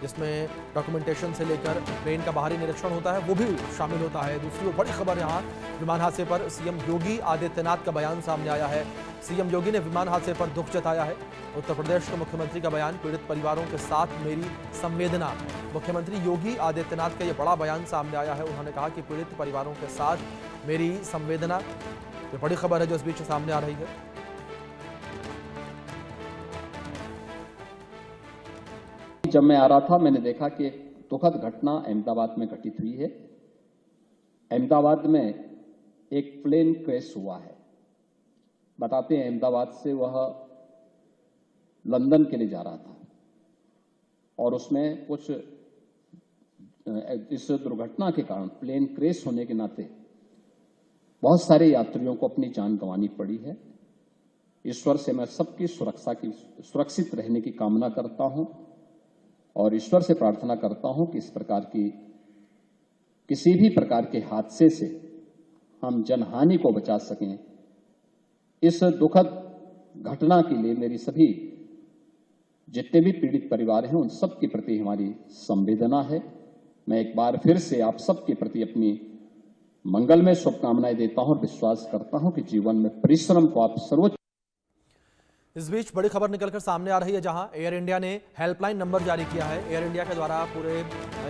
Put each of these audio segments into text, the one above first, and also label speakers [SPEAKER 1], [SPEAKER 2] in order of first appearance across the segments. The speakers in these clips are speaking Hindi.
[SPEAKER 1] जिसमें डॉक्यूमेंटेशन से लेकर प्लेन का बाहरी निरीक्षण होता है वो भी शामिल होता है। दूसरी ओर बड़ी खबर यहाँ विमान हादसे पर सीएम योगी आदित्यनाथ का बयान सामने आया है। सीएम योगी ने विमान हादसे पर दुख जताया है। उत्तर प्रदेश के मुख्यमंत्री का बयान, पीड़ित परिवारों के साथ मेरी संवेदना। मुख्यमंत्री योगी आदित्यनाथ का यह बड़ा बयान सामने आया है। उन्होंने कहा कि पीड़ित परिवारों के साथ मेरी संवेदना। ये बड़ी खबर है जो इस बीच सामने आ रही है।
[SPEAKER 2] जब मैं आ रहा था मैंने देखा कि एक दुखद घटना अहमदाबाद में घटित हुई है। अहमदाबाद में एक प्लेन क्रैश हुआ है। बताते हैं अहमदाबाद से वह लंदन के लिए जा रहा था और उसमें कुछ इस दुर्घटना के कारण प्लेन क्रैश होने के नाते बहुत सारे यात्रियों को अपनी जान गंवानी पड़ी है। ईश्वर से मैं सबकी सुरक्षित रहने की कामना करता हूं और ईश्वर से प्रार्थना करता हूं कि इस प्रकार की किसी भी प्रकार के हादसे से हम जनहानि को बचा सकें। इस दुखद घटना के लिए मेरी सभी जितने भी पीड़ित परिवार हैं उन सब के प्रति हमारी संवेदना है। मैं एक बार फिर से आप सबके प्रति अपनी मंगलमय शुभकामनाएं देता हूं और विश्वास करता हूं कि जीवन में परिश्रम को आप सर्वोच्च।
[SPEAKER 1] इस बीच बड़ी खबर निकलकर सामने आ रही है जहां एयर इंडिया ने हेल्पलाइन नंबर जारी किया है। एयर इंडिया के द्वारा पूरे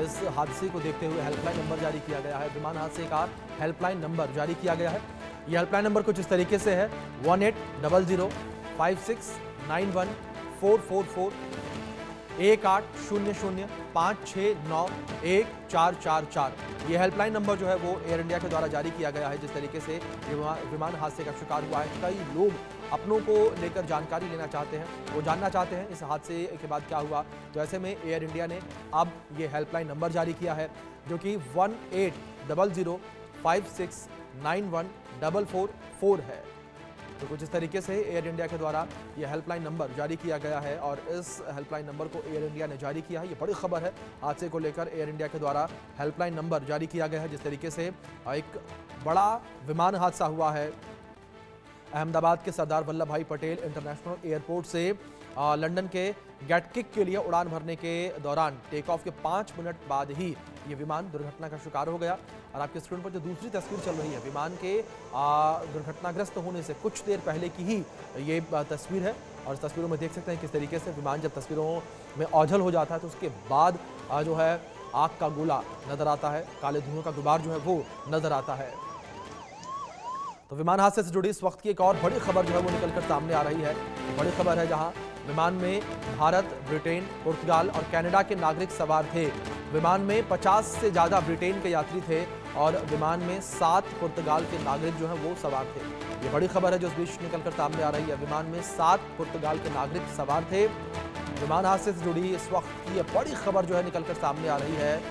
[SPEAKER 1] इस हादसे को देखते हुए हेल्पलाइन नंबर जारी किया गया है। विमान हादसे का हेल्पलाइन नंबर जारी किया गया है। यह हेल्पलाइन नंबर कुछ इस तरीके से है 180056914441 180056914444। ये हेल्पलाइन नंबर जो है वो एयर इंडिया के द्वारा जारी किया गया है। जिस तरीके से विमान हादसे का शिकार हुआ है, कई लोग अपनों को लेकर जानकारी लेना चाहते हैं, वो जानना चाहते हैं इस हादसे के बाद क्या हुआ। तो ऐसे में एयर इंडिया ने अब ये हेल्पलाइन नंबर जारी किया है जो कि 180056914444 है। तो कुछ इस तरीके से एयर इंडिया के द्वारा ये हेल्पलाइन नंबर जारी किया गया है और इस हेल्पलाइन नंबर को एयर इंडिया ने जारी किया है। ये बड़ी खबर है। हादसे को लेकर एयर इंडिया के द्वारा हेल्पलाइन नंबर जारी किया गया है। जिस तरीके से एक बड़ा विमान हादसा हुआ है अहमदाबाद के सरदार वल्लभ भाई पटेल इंटरनेशनल एयरपोर्ट से लंदन के गैटकिक के लिए उड़ान भरने के दौरान टेक ऑफ के 5 मिनट बाद ही ये विमान दुर्घटना का शिकार हो गया। और आपके स्क्रीन पर जो दूसरी तस्वीर चल रही है विमान के दुर्घटनाग्रस्त होने से कुछ देर पहले की ही ये तस्वीर है। और इस तस्वीरों में देख सकते हैं किस तरीके से विमान जब तस्वीरों में ओझल हो जाता है तो उसके बाद जो है आग का गोला नजर आता है, काले धुएं का गुबार जो है वो नजर आता है। तो विमान हादसे से जुड़ी इस वक्त की एक और बड़ी खबर जो है वो निकलकर सामने आ रही है। बड़ी खबर है जहां विमान में भारत, ब्रिटेन, पुर्तगाल और कनाडा के नागरिक सवार थे। विमान में 50 से ज्यादा ब्रिटेन के यात्री थे और विमान में 7 पुर्तगाल के नागरिक जो हैं वो सवार थे। ये बड़ी खबर है जो इस बीच निकलकर सामने आ रही है। विमान में 7 पुर्तगाल के नागरिक सवार थे। विमान हादसे से जुड़ी इस वक्त की ये बड़ी खबर जो है निकलकर सामने आ रही है।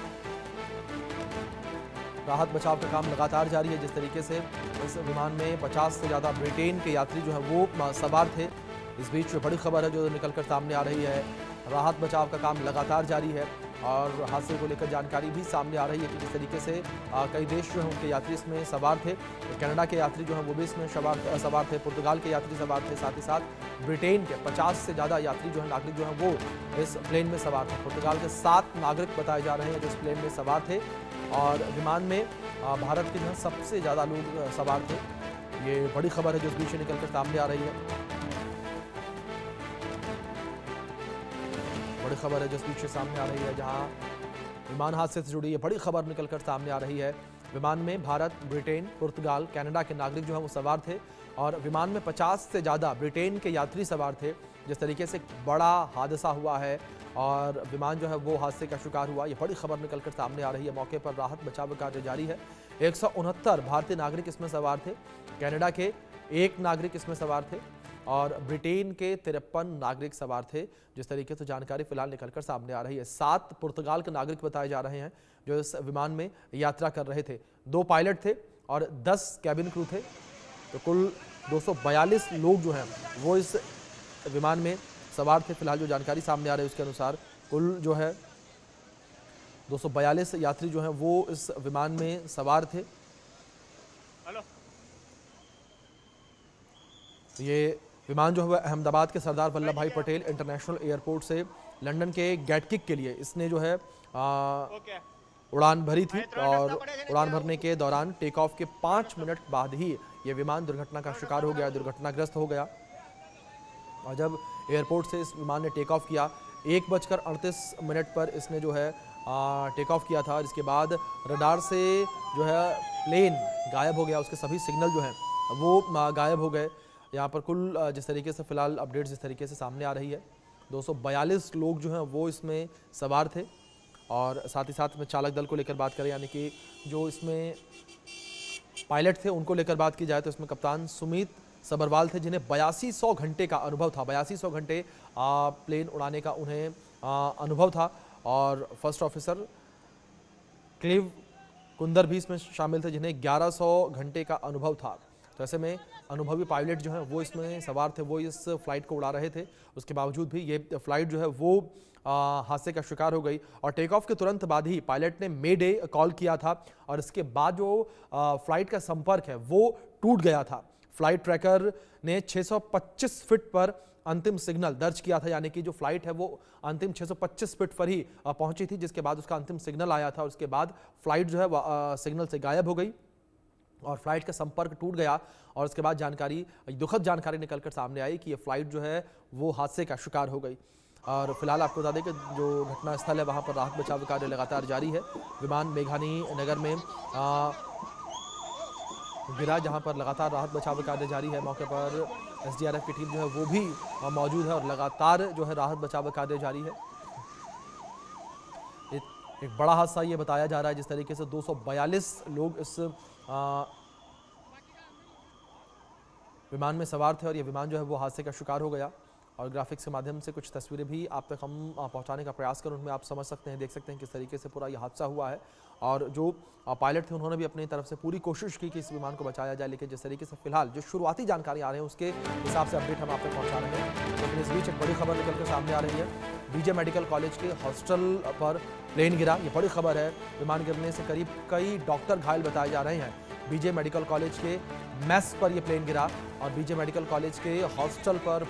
[SPEAKER 1] राहत बचाव का काम लगातार जारी है। जिस तरीके से इस विमान में 50 से ज़्यादा ब्रिटेन के यात्री जो है वो सवार थे। इस बीच बड़ी खबर है जो निकलकर सामने आ रही है। राहत बचाव का काम लगातार जारी है और हादसे को लेकर जानकारी भी सामने आ रही है कि जिस तरीके से कई देश जो है उनके यात्री इसमें सवार थे। कनाडा के यात्री जो हैं वो भी इसमें सवार थे, पुर्तगाल के यात्री सवार थे, साथ ही साथ ब्रिटेन के 50 से ज़्यादा यात्री जो हैं नागरिक जो हैं वो इस प्लेन में सवार थे। पुर्तगाल के 7 नागरिक बताए जा रहे हैं जो इस प्लेन में सवार थे और विमान में भारत के जो है सबसे ज़्यादा लोग सवार थे। ये बड़ी खबर है जो इस बीच निकलकर सामने आ रही है। बड़ी खबर है जो इस बीच सामने आ रही है जहां विमान हादसे से जुड़ी ये बड़ी खबर निकलकर सामने आ रही है। विमान में भारत, ब्रिटेन, पुर्तगाल, कनाडा के नागरिक जो हैं वो सवार थे और विमान में 50 से ज़्यादा ब्रिटेन के यात्री सवार थे। जिस तरीके से बड़ा हादसा हुआ है और विमान जो है वो हादसे का शिकार हुआ, ये बड़ी खबर निकलकर सामने आ रही है। मौके पर राहत बचाव कार्य जारी है। 169 भारतीय नागरिक इसमें सवार थे, कनाडा के 1 नागरिक इसमें सवार थे और ब्रिटेन के 53 नागरिक सवार थे। जिस तरीके से जानकारी फिलहाल निकलकर सामने आ रही है। 7 पुर्तगाल के नागरिक बताए जा रहे हैं जो इस विमान में यात्रा कर रहे थे। 2 पायलट थे और 10 कैबिन क्रू थे। तो कुल 242 लोग जो हैं वो इस विमान में सवार थे। फिलहाल जो जानकारी सामने आ रही है उसके अनुसार कुल जो है 242 यात्री जो हैं वो इस विमान में सवार थे। ये विमान जो है अहमदाबाद के सरदार वल्लभ भाई पटेल इंटरनेशनल एयरपोर्ट से लंदन के गैटकिक के लिए इसने जो है उड़ान भरी थी और उड़ान भरने के दौरान टेक ऑफ के 5 मिनट बाद ही ये विमान दुर्घटना का शिकार हो गया, दुर्घटनाग्रस्त हो गया। और जब एयरपोर्ट से इस विमान ने टेक ऑफ किया 1:38 पर इसने जो है टेक ऑफ किया था और इसके बाद रडार से जो है प्लेन गायब हो गया, उसके सभी सिग्नल जो हैं वो गायब हो गए। यहाँ पर कुल जिस तरीके से फिलहाल अपडेट्स जिस तरीके से सामने आ रही है 242 लोग जो हैं वो इसमें सवार थे और साथ ही साथ में चालक दल को लेकर बात करें यानी कि जो इसमें पायलट थे उनको लेकर बात की जाए तो इसमें कप्तान सुमित सबरवाल थे जिन्हें 8200 घंटे का अनुभव था, 8200 घंटे प्लेन उड़ाने का उन्हें अनुभव था। और फर्स्ट ऑफिसर क्लीव कुंदर भी इसमें शामिल थे जिन्हें 1100 घंटे का अनुभव था। तो ऐसे में अनुभवी पायलट जो हैं वो इसमें सवार थे, वो इस फ्लाइट को उड़ा रहे थे। उसके बावजूद भी ये फ्लाइट जो है वो हादसे का शिकार हो गई और टेक ऑफ के तुरंत बाद ही पायलट ने मे डे कॉल किया था और इसके बाद जो फ्लाइट का संपर्क है वो टूट गया था। फ्लाइट ट्रैकर ने 625 फीट पर अंतिम सिग्नल दर्ज किया था, यानी कि जो फ्लाइट है वो अंतिम 625 फीट पर ही पहुंची थी, जिसके बाद उसका अंतिम सिग्नल आया था और उसके बाद फ्लाइट जो है सिग्नल से गायब हो गई और फ्लाइट का संपर्क टूट गया। और उसके बाद दुखद जानकारी निकलकर सामने आई कि ये फ्लाइट जो है वो हादसे का शिकार हो गई। और फिलहाल आपको बता दें कि जो घटनास्थल है वहाँ पर राहत बचाव कार्य लगातार जारी है। विमान मेघानी नगर में गिरा जहाँ पर लगातार राहत बचाव कार्य जारी है। मौके पर एसडीआरएफ की टीम जो है वो भी मौजूद है और लगातार जो है राहत बचाव कार्य जारी है। एक बड़ा हादसा ये बताया जा रहा है जिस तरीके से 242 लोग इस विमान में सवार थे और ये विमान जो है वो हादसे का शिकार हो गया। और ग्राफिक्स के माध्यम से कुछ तस्वीरें भी आप तक हम पहुंचाने का प्रयास करें, उनमें आप समझ सकते हैं, देख सकते हैं किस तरीके से पूरा ये हादसा हुआ है। और जो पायलट थे उन्होंने भी अपनी तरफ से पूरी कोशिश की कि इस विमान को बचाया जाए, लेकिन जिस तरीके से फिलहाल जो शुरुआती जानकारी आ रही है उसके हिसाब से अपडेट हम आप तक पहुँचा रहे हैं। लेकिन इस बीच एक बड़ी खबर निकल कर सामने आ रही है। बीजे मेडिकल कॉलेज के हॉस्टल पर प्लेन गिरा, ये बड़ी खबर है। विमान गिरने से करीब कई डॉक्टर घायल बताए जा रहे हैं। बीजे मेडिकल कॉलेज के मेस पर यह प्लेन गिरा और बीजे मेडिकल कॉलेज के हॉस्टल पर